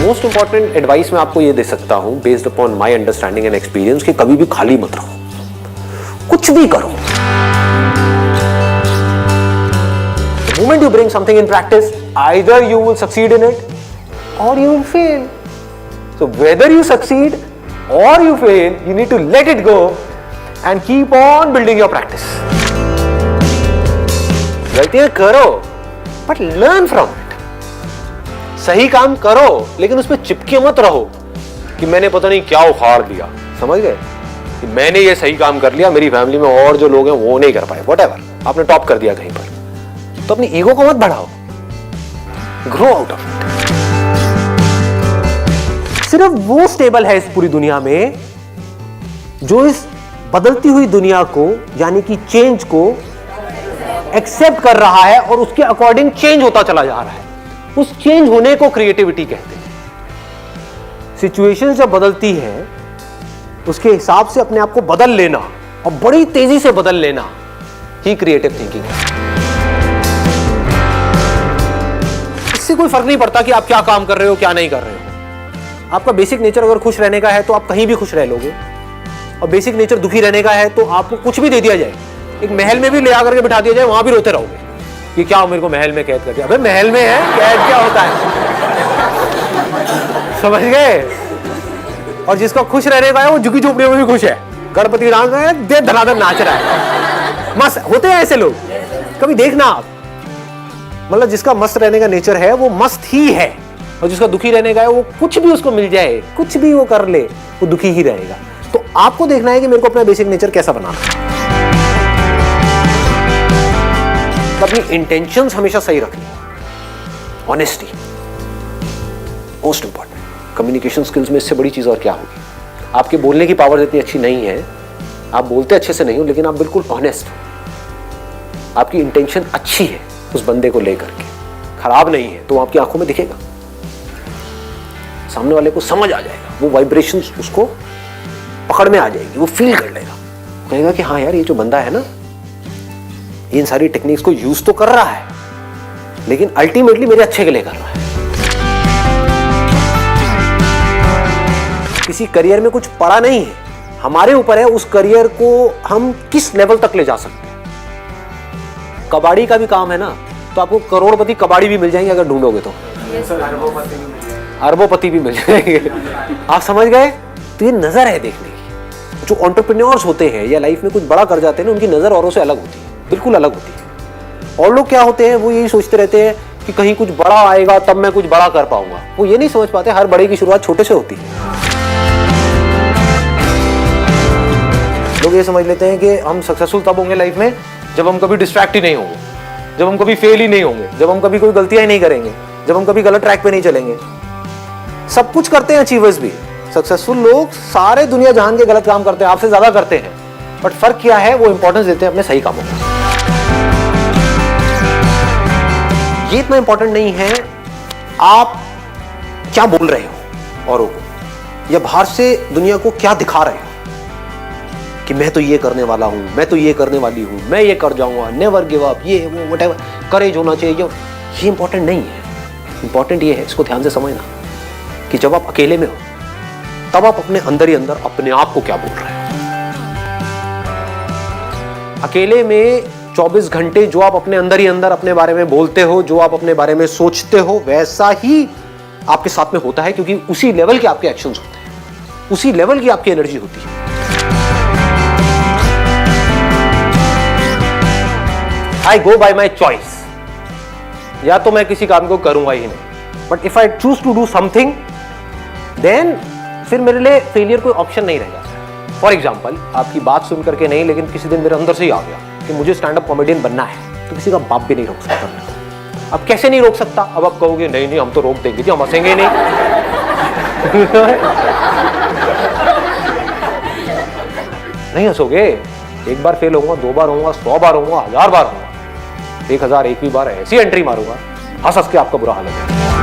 Most important advice मैं आपको ये दे सकता हूं based upon my understanding and experience कि कभी भी खाली मत रहो, कुछ भी करो। The moment you bring something in practice, either you will succeed in it or you will fail. So whether you succeed or you fail, you need to let it go and keep on building your practice. गलतियां करो but learn from it. सही काम करो लेकिन उसमें चिपके मत रहो कि मैंने पता नहीं क्या उखाड़ दिया, समझ गए कि मैंने ये सही काम कर लिया, मेरी फैमिली में और जो लोग हैं वो नहीं कर पाए, व्हाटएवर, आपने टॉप कर दिया कहीं पर, तो अपनी ईगो को मत बढ़ाओ, ग्रो आउट ऑफ इट। सिर्फ वो स्टेबल है इस पूरी दुनिया में जो इस बदलती हुई दुनिया को यानी कि चेंज को एक्सेप्ट कर रहा है और उसके अकॉर्डिंग चेंज होता चला जा रहा है। उस चेंज होने को क्रिएटिविटी कहते हैं। सिचुएशन जब बदलती है उसके हिसाब से अपने आप को बदल लेना और बड़ी तेजी से बदल लेना ही क्रिएटिव थिंकिंग है। इससे कोई फर्क नहीं पड़ता कि आप क्या काम कर रहे हो क्या नहीं कर रहे हो। आपका बेसिक नेचर अगर खुश रहने का है तो आप कहीं भी खुश रह लोगे, और बेसिक नेचर दुखी रहने का है तो आपको कुछ भी दे दिया जाए, एक महल में भी ले आकर के बिठा दिया जाए, वहां भी रोते रहोगे कि क्या मेरे को महल में कैद कर दिया। अबे महल में है, कैद क्या होता है, समझ गए। और जिसका खुश रहने का है वो झुकी झोपड़ियों में भी खुश है, गणपति डांस रहा है, दे धनाधन नाच रहा है, मस्त होते हैं ऐसे लोग। कभी देखना आप, मतलब जिसका मस्त रहने का नेचर है वो मस्त ही है, और जिसका दुखी रहने का है वो कुछ भी उसको मिल जाए, कुछ भी वो कर ले, वो दुखी ही रहेगा। तो आपको देखना है कि मेरे को अपना बेसिक नेचर कैसा बनाना है। अपनी इंटेंशंस हमेशा सही रखनी, honesty most important. Communication skills में इससे बड़ी चीज और क्या होगी। आपके बोलने की पावर इतनी अच्छी नहीं है, आप बोलते अच्छे से नहीं हो, लेकिन आप बिल्कुल ऑनेस्ट हो, आपकी इंटेंशन अच्छी है उस बंदे को लेकर के, खराब नहीं है, तो आपकी आंखों में दिखेगा, सामने वाले को समझ आ जाएगा, वो वाइब्रेशंस उसको पकड़ में आ जाएगी, वो फील कर लेगा, कहेगा कि हाँ यार ये जो बंदा है ना इन सारी टेक्निक्स को यूज तो कर रहा है लेकिन अल्टीमेटली मेरे अच्छे के लिए कर रहा है। किसी करियर में कुछ पड़ा नहीं है, हमारे ऊपर है उस करियर को हम किस लेवल तक ले जा सकते हैं। कबाड़ी का भी काम है ना, तो आपको करोड़पति कबाड़ी भी मिल जाएंगे अगर ढूंढोगे तो, अरबोपति भी मिल जाएंगे, आप समझ गए। तो ये नजर है देखने की। जो एंटरप्रेन्योर्स होते हैं या लाइफ में कुछ बड़ा कर जाते हैं ना, उनकी नजर औरों से अलग होती है, बिल्कुल अलग होती है। और लोग क्या होते हैं, वो यही सोचते रहते हैं कि कहीं कुछ बड़ा आएगा तब मैं कुछ बड़ा कर पाऊंगा। वो ये नहीं समझ पाते हर बड़े की शुरुआत छोटे से होती है। लोग ये समझ लेते हैं कि हम सक्सेसफुल तब होंगे लाइफ में जब हम कभी डिस्ट्रैक्ट ही नहीं होंगे, जब हम कभी फेल ही नहीं होंगे, जब हम कभी कोई गलतियां ही नहीं करेंगे, जब हम कभी गलत ट्रैक पे नहीं चलेंगे। सब कुछ करते हैं अचीवर्स भी, सक्सेसफुल लोग सारे दुनिया जहान के गलत काम करते हैं, आपसे ज्यादा करते हैं, बट फर्क क्या है, वो इंपॉर्टेंस देते हैं अपने सही कामों को। ये इतना इंपॉर्टेंट नहीं है आप क्या बोल रहे हो औरों को, या बाहर से दुनिया को क्या दिखा रहे हो कि मैं तो ये करने वाला हूं, मैं तो ये करने वाली हूं, मैं ये कर जाऊंगा, नेवर गिव अप, ये वो व्हाटएवर, करेज होना चाहिए। ये इंपॉर्टेंट नहीं है। इंपॉर्टेंट ये है, इसको ध्यान से समझना, कि जब आप अकेले में हो तब आप अपने अंदर ही अंदर अपने आप को क्या बोल रहे हो। अकेले में 24 घंटे जो आप अपने अंदर ही अंदर अपने बारे में बोलते हो, जो आप अपने बारे में सोचते हो, वैसा ही आपके साथ में होता है, क्योंकि उसी लेवल के आपके एक्शंस होते हैं, उसी लेवल की आपकी एनर्जी होती है। आई गो बाय माई चॉइस, या तो मैं किसी काम को करूंगा ही नहीं, but if I choose to do something then फिर मेरे लिए फेलियर कोई ऑप्शन नहीं रह जाता। फॉर एग्जाम्पल, आपकी बात सुन करके नहीं, लेकिन किसी दिन मेरे अंदर से ही आ गया कि मुझे स्टैंड अप कॉमेडियन बनना है, तो किसी का बाप भी नहीं रोक सकता। अब कैसे नहीं रोक सकता, अब आप कहोगे नहीं नहीं हम तो रोक देंगे जी, हम हंसेंगे नहीं। नहीं हंसोगे, एक बार फेल होऊंगा, 2 बार होऊंगा, 100 बार होऊंगा, 1000 बार होऊंगा, 1001वीं बार ऐसी एंट्री मारूंगा, हंस हंस के आपका बुरा हाल हो जाएगा।